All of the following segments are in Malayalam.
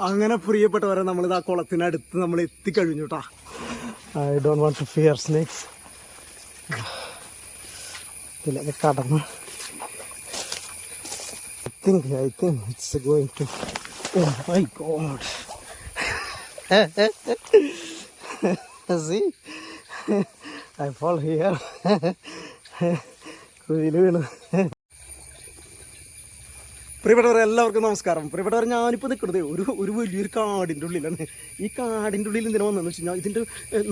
അങ്ങനെ പ്രിയപ്പെട്ടവരെ നമ്മളിത് ആ കുളത്തിനടുത്ത് നമ്മൾ എത്തിക്കഴിഞ്ഞു കേട്ടാ. I don't want to fear snakes. ഇതിലൊക്കെ കടന്ന് I think it's going to. Oh my God. See, I fall here. കുഴിയിൽ വീണ്. പ്രിയപ്പെട്ടവരെ എല്ലാവർക്കും നമസ്കാരം. പ്രിയപ്പെട്ടവർ, ഞാനിപ്പോൾ നിൽക്കുന്നത് ഒരു വലിയൊരു കാടിൻ്റെ ഉള്ളിലാണ്. ഈ കാടിൻ്റെ ഉള്ളിൽ എന്തിനാ വന്നതെന്ന് വെച്ച് കഴിഞ്ഞാൽ ഇതിൻ്റെ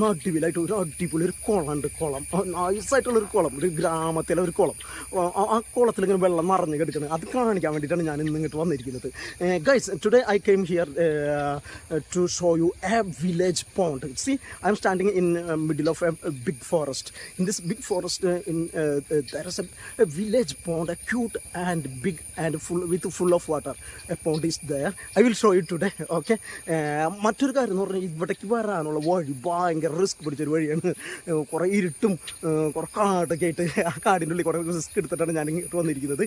നടുവിലായിട്ട് ഒരു അടിപൊളി ഒരു കുളമുണ്ട്. കുളം നൈസായിട്ടുള്ളൊരു കുളം, ഒരു ഗ്രാമത്തിലെ ഒരു കുളം. ആ കുളത്തിൽ ഇങ്ങനെ വെള്ളം നിറഞ്ഞ് കിടക്കുന്നത് അത് കാണിക്കാൻ വേണ്ടിയിട്ടാണ് ഞാൻ ഇന്ന് ഇങ്ങോട്ട് വന്നിരിക്കുന്നത്. Guys, today I came here to show you a village pond. See, I am standing in middle of a big forest. In this big forest there is a village pond, a cute and big and full of water. A pond is there. I will show you today. Okay. മറ്റൊരു കാര്യം എന്ന് പറഞ്ഞാൽ ഇവിടേക്ക് വരാനുള്ള വഴി ഭയങ്കര റിസ്ക് പിടിച്ചൊരു വഴിയാണ്. കുറേ ഇരുട്ടും കുറേ കാടൊക്കെ ആയിട്ട് ആ കാടിൻ്റെ ഉള്ളിൽ കുറേ റിസ്ക് എടുത്തിട്ടാണ് ഞാൻ ഇങ്ങോട്ട് വന്നിരിക്കുന്നത്.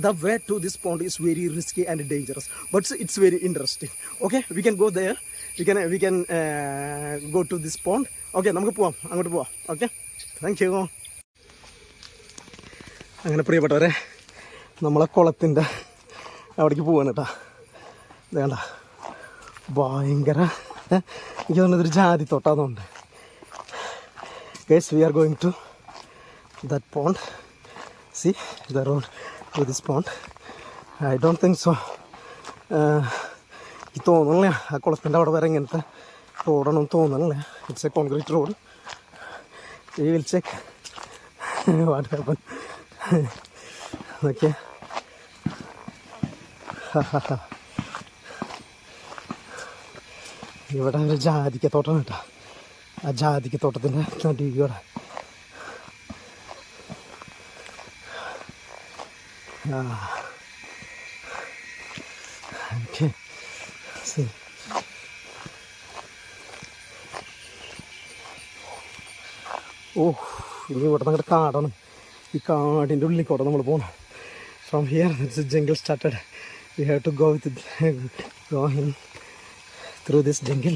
The way to this pond is very risky and dangerous, but it's very interesting. Okay, we can go there. We can go to this pond. Okay, നമുക്ക് പോവാം, അങ്ങോട്ട് പോവാം. Okay, thank you. അങ്ങനെ പ്രിയപ്പെട്ടവരെ, നമ്മളെ കുളത്തിൻ്റെ അവിടേക്ക് പോവാണ് കേട്ടോ. വേണ്ട, ഭയങ്കര എനിക്ക് തോന്നുന്നതൊരു ജാതി തോട്ടാന്നുണ്ട്. Guys, we are going to that pond. See the road to this pond. I don't think so. എനിക്ക് തോന്നണില്ല ആ കുളത്തിൻ്റെ അവിടെ വരെ ഇങ്ങനത്തെ റോഡാണെന്ന് തോന്നണില്ല. It's a concrete road. We will check what happen. Okay, ഇവിടെ ഒരു ജാതിക്കത്തോട്ടം കേട്ടോ. ആ ജാതിക്കത്തോട്ടത്തിൻ്റെ നടുവിടെ ഓക്കെ. ഓ, ഇനി ഇവിടെ അങ്ങോട്ട് കാടാണ്. ഈ കാടിൻ്റെ ഉള്ളിൽ കൂടെ നമ്മൾ പോകണം. From here this jungle started. We have to go in through this jungle.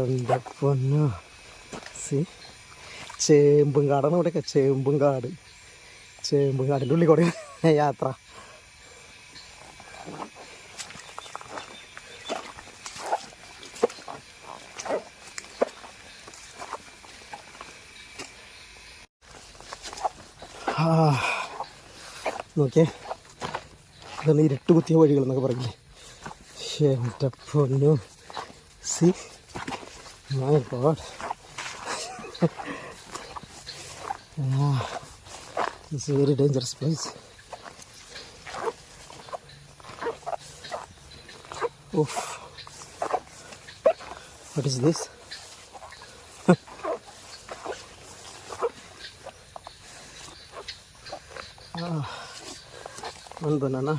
എന്താ പൊന്നു. സി, ചേമ്പും കാടാണ് ഇവിടെയൊക്കെ. ചേമ്പും കാടിൻ്റെ ഉള്ളിൽ കൂടെ യാത്ര. നോക്കിയേ, ഇതാണ് ഇരുട്ട് കുത്തിയ വഴികൾ എന്നൊക്കെ പറയില്ലേ. എൻ്റെ പൊന്നു. See, my god. It's a very dangerous place. ഓഫ്, what is this? One banana.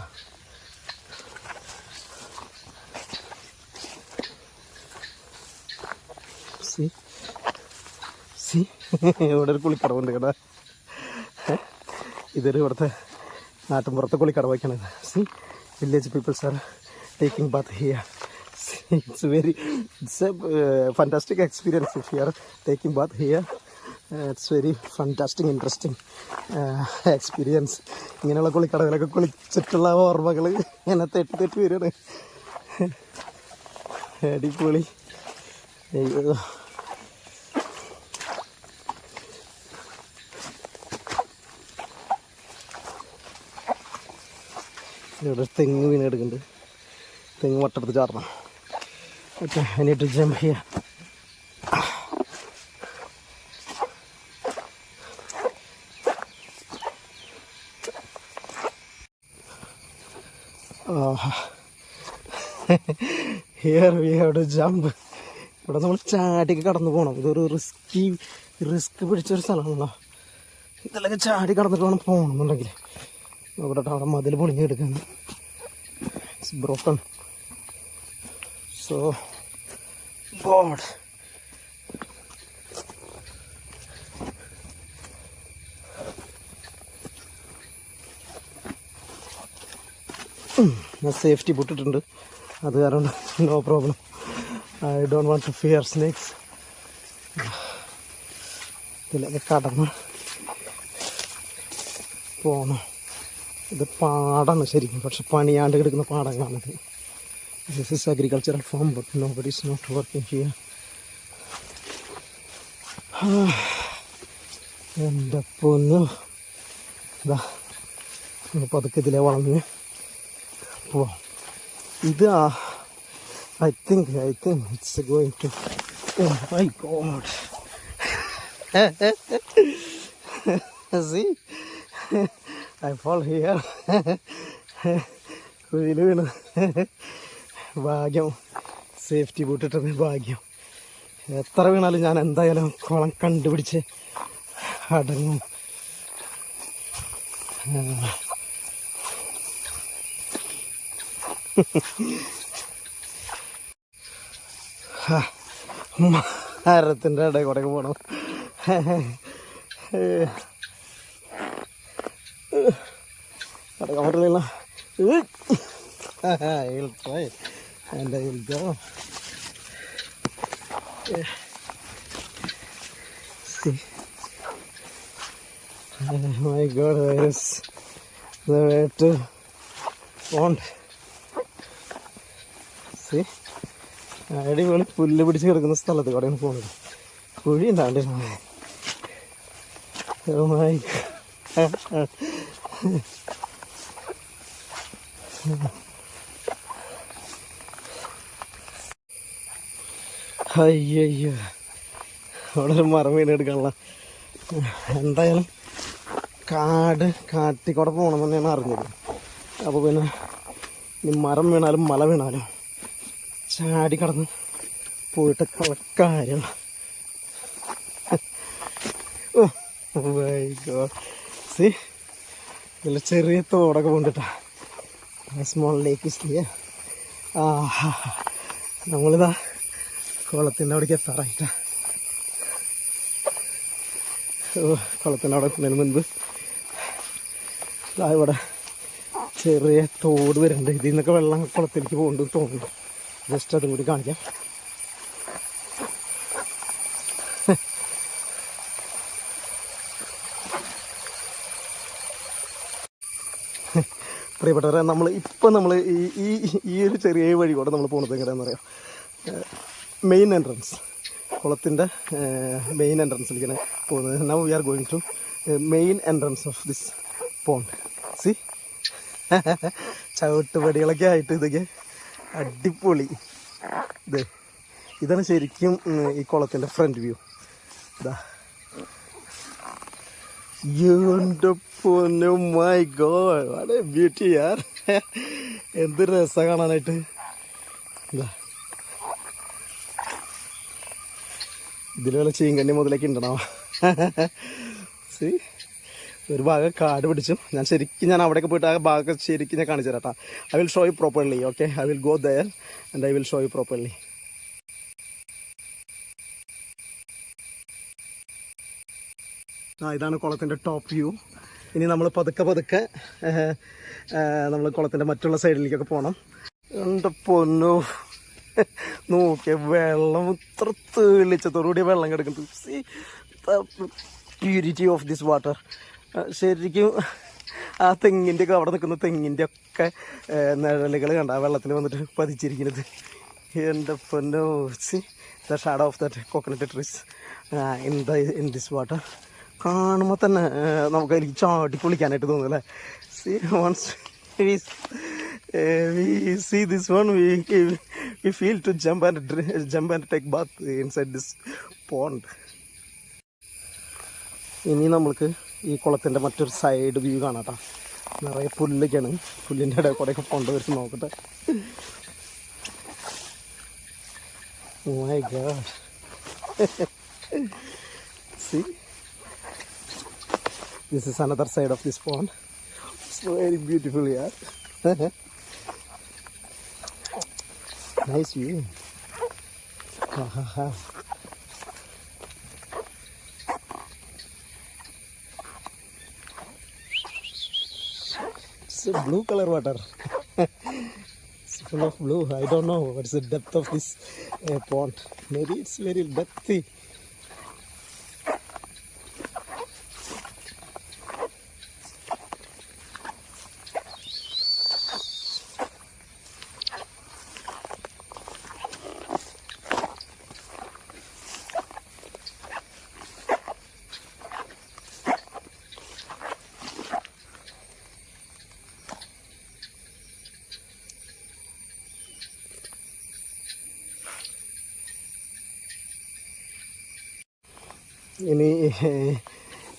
See, ഇവിടെ ഒരു കുളിക്കടവുണ്ട് കേട്ടോ. ഇതൊരു ഇവിടുത്തെ നാട്ടിൻപുറത്തെ കുളിക്കടവൊക്കെയാണ്. See, village peoples are taking bath here. It's a fantastic experience if you are taking bath here. It's very fantastic, interesting experience. ഇങ്ങനെയുള്ള കുളിക്കടവിലൊക്കെ കുളിച്ചിട്ടുള്ള ഓർമ്മകൾ ഇങ്ങനെ തെറ്റി വരികയാണ്. അടിപൊളി. ഇവിടെ തെങ്ങ് വീണെടുക്കുന്നുണ്ട്. തെങ്ങ് വട്ടെടുത്ത് ചാടണം. Okay, I need to jump here. Here we have to jump. ഇവിടെ നമ്മൾ ചാടിക്ക് കടന്നു പോകണം. ഇതൊരു റിസ്ക് പിടിച്ചൊരു സ്ഥലമാണല്ലോ. ഇതിലൊക്കെ ചാടി കടന്നിട്ട് വേണം പോകണമെന്നുണ്ടെങ്കിൽ. അവിടെ മതിൽ പൊളിഞ്ഞെടുക്കുന്നു. It's broken. So god. ഞാൻ സേഫ്റ്റി ബൂട്ടിട്ടുണ്ട്, അത് കാരണം no problem. I don't want to fear snakes. ഇതിലൊക്കെ കടന്ന് പോകണം. ഇത് പാടാണ് ശരിക്കും, പക്ഷെ പണിയാണ്ട് കിടക്കുന്ന പാടങ്ങളാണിത്. This is agricultural farm but nobody is not working here. എൻ്റെ പൊന്നു, ഇതാ പതുക്കെ ഇതിലെ വളഞ്ഞ് പോവാം. ഇത് I think it's going to... Oh my God. See? I fall here. കുഴിയിൽ വീണ്. ഭാഗ്യം, സേഫ്റ്റി ബൂട്ടിട്ടത് ഭാഗ്യം. എത്ര വീണാലും ഞാൻ എന്തായാലും കുളം കണ്ടുപിടിച്ച് അടങ്ങും. മരത്തിൻ്റെ ഇടയിൽ കൂടെ പോകണം. അടക്കാൻ പറ്റുന്നില്ല. എൻ്റെ ഇൽഗോ my God, where is the way to pond? See? അടിപൊളി പുല്ല് പിടിച്ച് കിടക്കുന്ന സ്ഥലത്ത് കൂടെയാണ് പോകുന്നത്. കുഴി ഉണ്ടാണ്ട്. അയ്യോ, അവിടെ ഒരു മരം വീണെടുക്കാനുള്ള. എന്തായാലും കാട്ടിക്കൂടെ പോകണം തന്നെയാണ് അറിഞ്ഞത്. അപ്പോൾ പിന്നെ ഈ മരം വീണാലും മല വീണാലും ചാടി കടന്ന് പോയിട്ട് കളക്കാര്യം. സി, ഇതിൽ ചെറിയ തോടൊക്കെ കൊണ്ടിട്ടാ. സ്മോൾ ലേക്ക് ഇസ്ലിയ. നമ്മളിതാ കുളത്തിൻ്റെ അവിടേക്ക് എത്താറായിട്ടാ. കുളത്തിൻ്റെ അവിടെ എത്തുന്നതിന് മുൻപ് ഇവിടെ ചെറിയ തോട് വരുന്നുണ്ട്. ഇതിൽ നിന്നൊക്കെ വെള്ളം കുളത്തിലേക്ക് പോകുന്നുണ്ടെന്ന് തോന്നുന്നു. ജസ്റ്റ് അതും കൂടി കാണിക്കാം. പ്രിയപ്പെട്ടവരെ, നമ്മൾ ഈ ഒരു ചെറിയ വഴി കൂടെ നമ്മൾ പോകുന്നത് എങ്ങനെയാണെന്ന് പറയാം. മെയിൻ എൻട്രൻസ്, കുളത്തിൻ്റെ മെയിൻ എൻട്രൻസിലേക്കാണ് പോകുന്നത്. Now we are going to main entrance of this pond. See, ചവിട്ടുപടികളൊക്കെ ആയിട്ട് ഇതൊക്കെ അടിപൊളി. ഇതാണ് ശരിക്കും ഈ കുളത്തിൻ്റെ ഫ്രണ്ട് വ്യൂ. ഇതാ, എൻ്റെ പൊന്നു, my god, what a beauty യാർ. എന്ത് രസം കാണാനായിട്ട്. ഇതാ, ഇതിൽ വല്ല ചീങ്കണ്ണി മുതലൊക്കെ ഉണ്ടോ? സി, ഒരു ഭാഗം കാട് പിടിച്ചും. ഞാൻ അവിടേക്ക് പോയിട്ട് ആ ഭാഗം ശരിക്കും ഞാൻ കാണിച്ചു തരാം. I will show you properly. Okay, I will go there and I will show you properly. ഇതാണ് കുളത്തിൻ്റെ ടോപ്പ് വ്യൂ. ഇനി നമ്മൾ പതുക്കെ നമ്മൾ കുളത്തിൻ്റെ മറ്റുള്ള സൈഡിലേക്കൊക്കെ പോകണം. എൻ്റെ പൊന്നു, നോക്കിയ വെള്ളം ഇത്ര തെളിച്ചത്തോടുകൂടി വെള്ളം കിടക്കുന്നത്. C the purity of this water. ശരിക്കും ആ തെങ്ങിൻ്റെ ഒക്കെ അവിടെ നിൽക്കുന്ന തെങ്ങിൻ്റെ ഒക്കെ നിഴലുകൾ കണ്ട ആ വെള്ളത്തിൽ വന്നിട്ട് പതിച്ചിരിക്കുന്നത്. എൻ്റെ പൊന്നോ, see the shadow of that coconut trees in this water. കാണുമ്പോൾ തന്നെ നമുക്ക് അതിലേക്ക് ചാടി കുളിക്കാനായിട്ട് തോന്നും അല്ലേ. See, once we see this one, we feel to jump and take bath inside this pond. ഇനി നമ്മൾക്ക് ഈ കുളത്തിൻ്റെ മറ്റൊരു സൈഡ് വ്യൂ കാണാം കേട്ടോ. നിറയെ പുല്ലൊക്കെയാണ്. പുല്ലിൻ്റെ ഇടയിൽ കൂടെയൊക്കെ കൊണ്ടുവരുത്തി നോക്കട്ടെ. Oh my God. See, this is another side of this pond. It's very beautiful here. Nice view. It's a blue color water. full of blue. I don't know what's the depth of this pond. Maybe it's very depthy.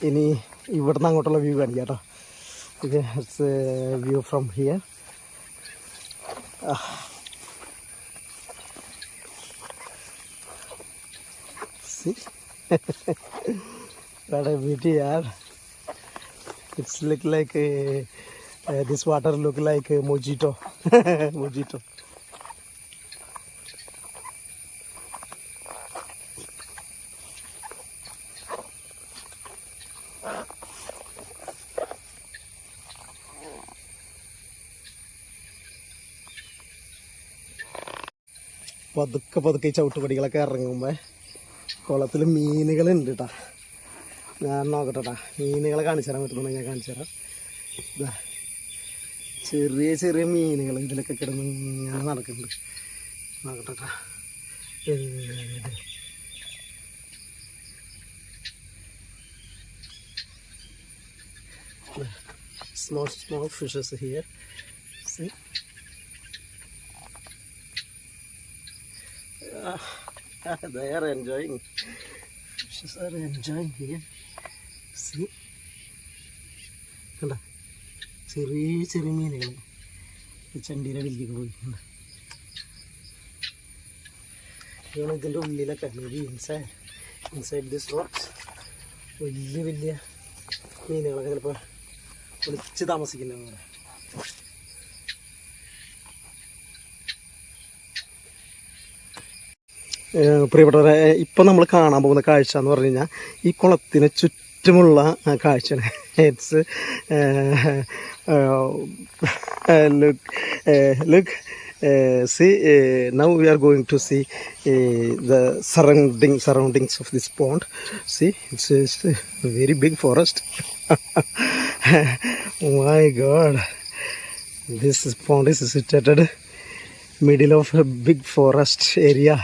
ഇനി ഇവിടുന്ന് അങ്ങോട്ടുള്ള വ്യൂ കാണിക്കാം കേട്ടോ. ഇത് it's view from here. See? What a beauty, yaar. It's look like this water look like a mojito. Mojito. പതുക്കെ ഈ ചവിട്ടുപടികളൊക്കെ ഇറങ്ങുമ്പോൾ കുളത്തിൽ മീനുകളുണ്ട് കേട്ടോ. ഞാൻ നോക്കട്ടെ മീനുകളെ കാണിച്ചു തരാൻ പറ്റുന്നുണ്ടെങ്കിൽ ഞാൻ കാണിച്ചു തരാം. ഇതാ ചെറിയ മീനുകൾ ഇതിലൊക്കെ കിടന്ന് ഞാൻ നടക്കുന്നുണ്ട്. നോക്കട്ടെ small fishes here. See? They are enjoying. Fishes are enjoying here. See? കണ്ട ചെറിയ മീനുകൾ ചണ്ടിയുടെ വലിയൊക്കെ പോയി. ഇതാണ് ഇതിൻ്റെ ഉള്ളിലൊക്കെ ഇൻസൈഡ് ദിസ് റോക്സ് വലിയ മീനുകളൊക്കെ ചിലപ്പോൾ ഒളിച്ച് താമസിക്കുന്നതാണ്. പ്രിയപ്പെട്ടവരെ, ഇപ്പം നമ്മൾ കാണാൻ പോകുന്ന കാഴ്ച എന്ന് പറഞ്ഞു കഴിഞ്ഞാൽ ഈ കുളത്തിന് ചുറ്റുമുള്ള കാഴ്ചയാണ്. It's look see now we are going to see the surroundings of this pond. See, it's a very big forest. My God, this pond is situated middle of a big forest area.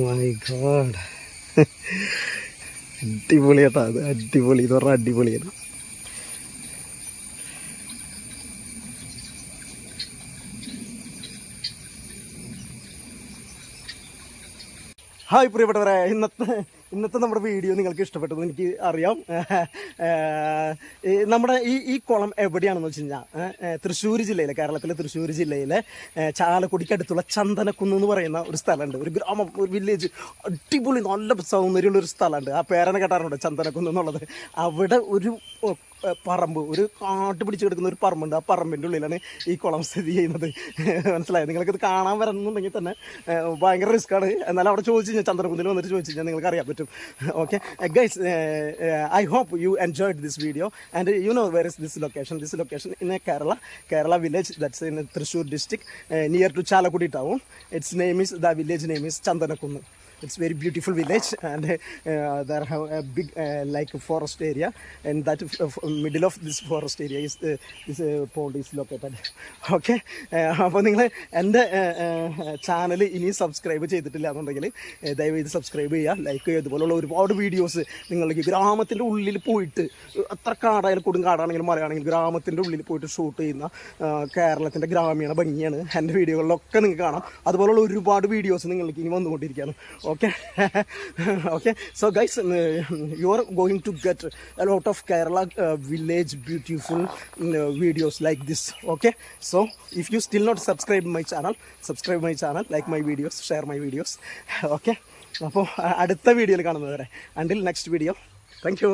My God. അടിപൊളിയാട്ടാ, അത് അടിപൊളി എന്ന് പറഞ്ഞാൽ അടിപൊളിയാണ്. ഹായ് പ്രിയപ്പെട്ടവരെ, ഇന്നത്തെ നമ്മുടെ വീഡിയോ നിങ്ങൾക്ക് ഇഷ്ടപ്പെട്ടെന്ന് എനിക്ക് അറിയാം. നമ്മുടെ ഈ കുളം എവിടെയാണെന്ന് വെച്ച് കഴിഞ്ഞാൽ തൃശ്ശൂർ ജില്ലയിലെ, കേരളത്തിലെ തൃശ്ശൂർ ജില്ലയിലെ ചാലക്കുടിക്കടുത്തുള്ള ചന്ദനക്കുന്ന് എന്ന് പറയുന്ന ഒരു സ്ഥലമുണ്ട്. ഒരു ഗ്രാമം, ഒരു വില്ലേജ്, അടിപൊളി നല്ല സൗന്ദര്യമുള്ളൊരു സ്ഥലമുണ്ട്. ആ പേരനെ കേട്ടാറുണ്ട്, ചന്ദനക്കുന്ന് എന്നുള്ളത്. അവിടെ ഒരു പറമ്പ്, ഒരു കാട്ട് പിടിച്ച് കിടക്കുന്ന ഒരു പറമ്പുണ്ട്. ആ പറമ്പിൻ്റെ ഉള്ളിലാണ് ഈ കുളം സ്ഥിതി ചെയ്യുന്നത്. മനസ്സിലായത്? നിങ്ങൾക്കിത് കാണാൻ വരണമെന്നുണ്ടെങ്കിൽ തന്നെ ഭയങ്കര റിസ്ക്കാണ്. എന്നാലും അവിടെ ചോദിച്ചു കഴിഞ്ഞാൽ, ചന്ദ്രകുന്നിൽ വന്നിട്ട് ചോദിച്ചു കഴിഞ്ഞാൽ നിങ്ങൾക്ക് അറിയാൻ പറ്റും. Okay guys, I hope you enjoyed this video, and you know where is this location in Kerala village, that's in Thrissur district, near to Chalakudi town. The village name is Chandanakunnu. It's very beautiful village, and there have a big like forest area, and that middle of this forest area is this pond is located. Okay, അപ്പോൾ നിങ്ങൾ എൻ്റെ ചാനൽ ഇനി സബ്സ്ക്രൈബ് ചെയ്തിട്ടില്ല എന്നുണ്ടെങ്കിൽ ദയവേത് സബ്സ്ക്രൈബ് ചെയ്യുക, ലൈക്ക് ചെയ്യുക. ഇതുപോലുള്ള ഒരുപാട് വീഡിയോസ് നിങ്ങൾക്ക് ഗ്രാമത്തിൻ്റെ ഉള്ളിൽ പോയിട്ട്, അത്ര കാടായാലും കൊടുങ്കാടാണെങ്കിലും മലയാണെങ്കിലും ഗ്രാമത്തിൻ്റെ ഉള്ളിൽ പോയിട്ട് ഷൂട്ട് ചെയ്യുന്ന കേരളത്തിൻ്റെ ഗ്രാമീണ ഭംഗിയാണ് എൻ്റെ വീഡിയോകളിലൊക്കെ നിങ്ങൾക്ക് കാണാം. അതുപോലുള്ള ഒരുപാട് വീഡിയോസ് നിങ്ങൾക്ക് ഇനി വന്നുകൊണ്ടിരിക്കുകയാണ്. Okay. Okay, so guys, you are going to get a lot of Kerala village beautiful videos like this. Okay, so if you still not subscribe my channel, like my videos, share my videos. Okay, അപ്പോൾ അടുത്ത വീഡിയോയിൽ കാണുന്നവരെ, until next video, thank you.